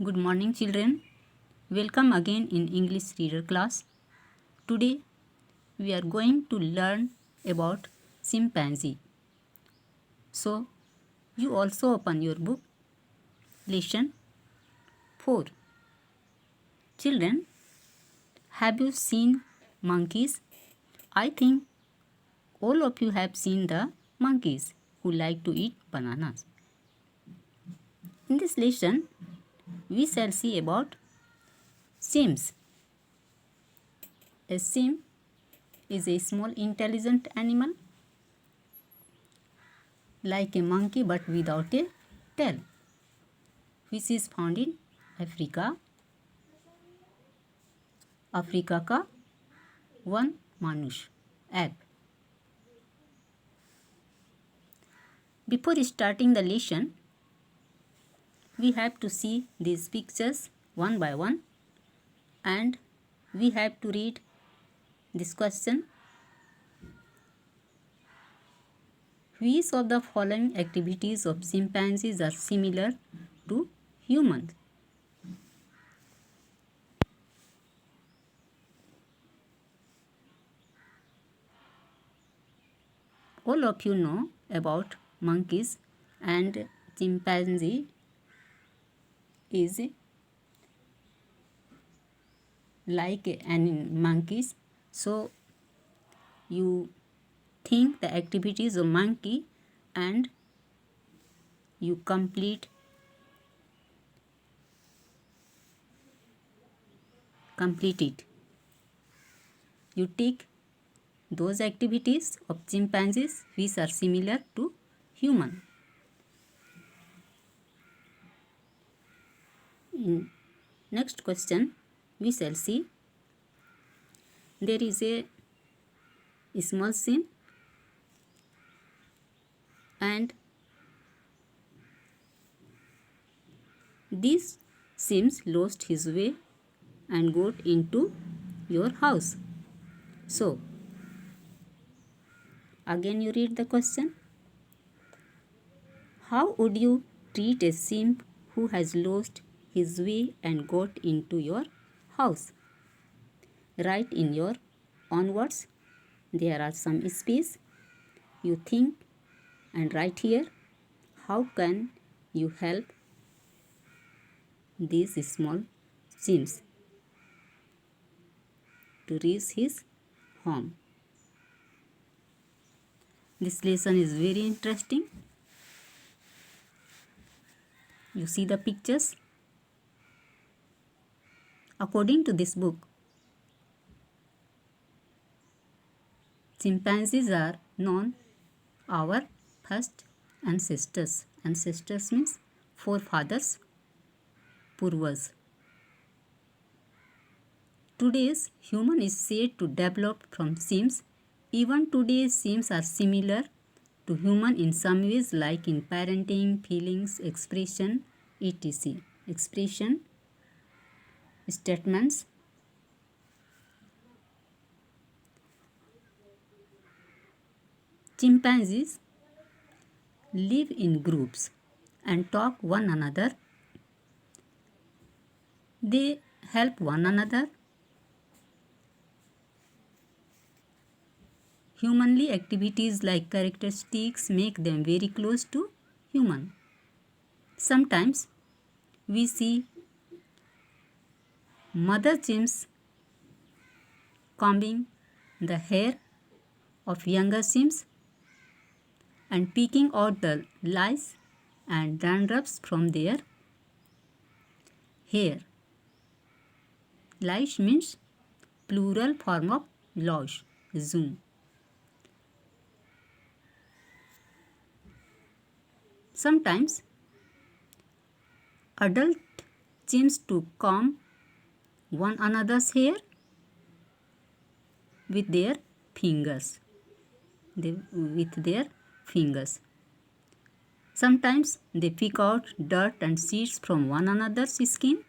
Good morning, children. Welcome again in English reader class. Today we are going to learn about chimpanzee. So, you also open your book, lesson 4. Children, have you seen monkeys? I think all of you have seen the monkeys who like to eat bananas. In this lesson, we shall see about chimps. A chimp is a small intelligent animal like a monkey but without a tail, which is found in Africa. Africa का one मानुष app. Before starting the lesson, we have to see these pictures one by one and we have to read this question. Which of the following activities of chimpanzees are similar to humans? All of you know about monkeys and chimpanzee is like monkeys. So you think the activities of monkey and you complete it. You take those activities of chimpanzees which are similar to human. In next question, we shall see there is a small chimp and this chimp lost his way and got into your house. So, again you read the question. How would you treat a chimp who has lost his way and got into your house? Write in your own words. There are some space. You think and write here. How can you help these small chimps to reach his home? This lesson is very interesting. You see the pictures. According to this book, chimpanzees are known our first ancestors. Ancestors means forefathers, purvas. Today's human is said to develop from chimps. Even today's chimps are similar to human in some ways, like in parenting, feelings, expression, etc. Expression, statements. Chimpanzees live in groups and talk one another. They help one another. Humanly activities like characteristics make them very close to human. Sometimes we see mother chimps combing the hair of younger chimps and picking out the lice and dandruffs from their hair. Lice means plural form of louse, zoom. Sometimes adult chimps to comb one another's hair with their fingers. Sometimes they pick out dirt and seeds from one another's skin.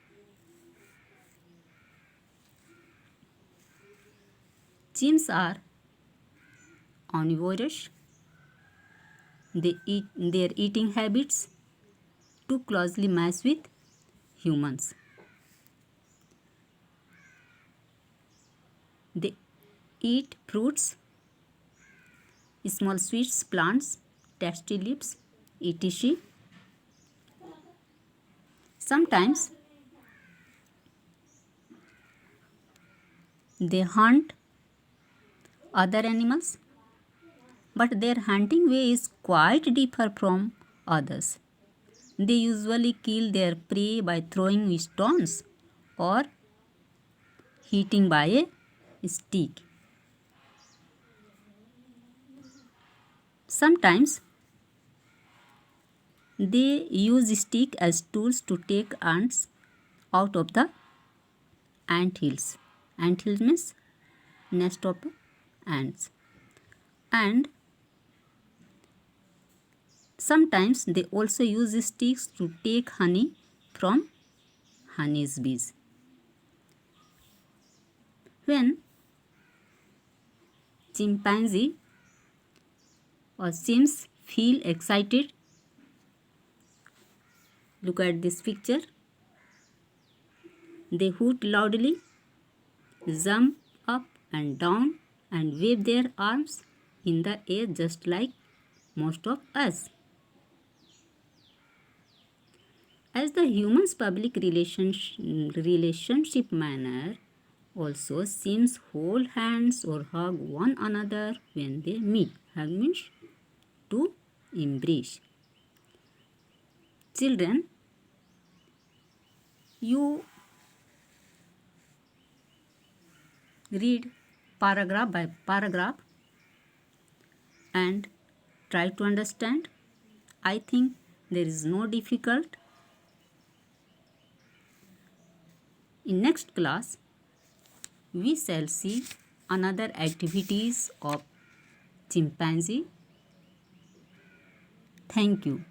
Chimps are omnivorous. Their eating habits too closely match with humans. They eat fruits, small sweets, plants, tasty leaves, etc. Sometimes they hunt other animals, but their hunting way is quite different from others. They usually kill their prey by throwing stones or hitting by a stick. Sometimes they use stick as tools to take ants out of the ant hills. Ant hills means nest of ants. And sometimes they also use sticks to take honey from honey's bees. When chimpanzee or chimps feel excited, look at this picture. They hoot loudly, jump up and down, and wave their arms in the air just like most of us. As the human's public relationship manner also seems hold hands or hug one another when they meet. Hug means to embrace. Children, you read paragraph by paragraph and try to understand. I think there is no difficult. In next class, we shall see another activities of chimpanzee. Thank you.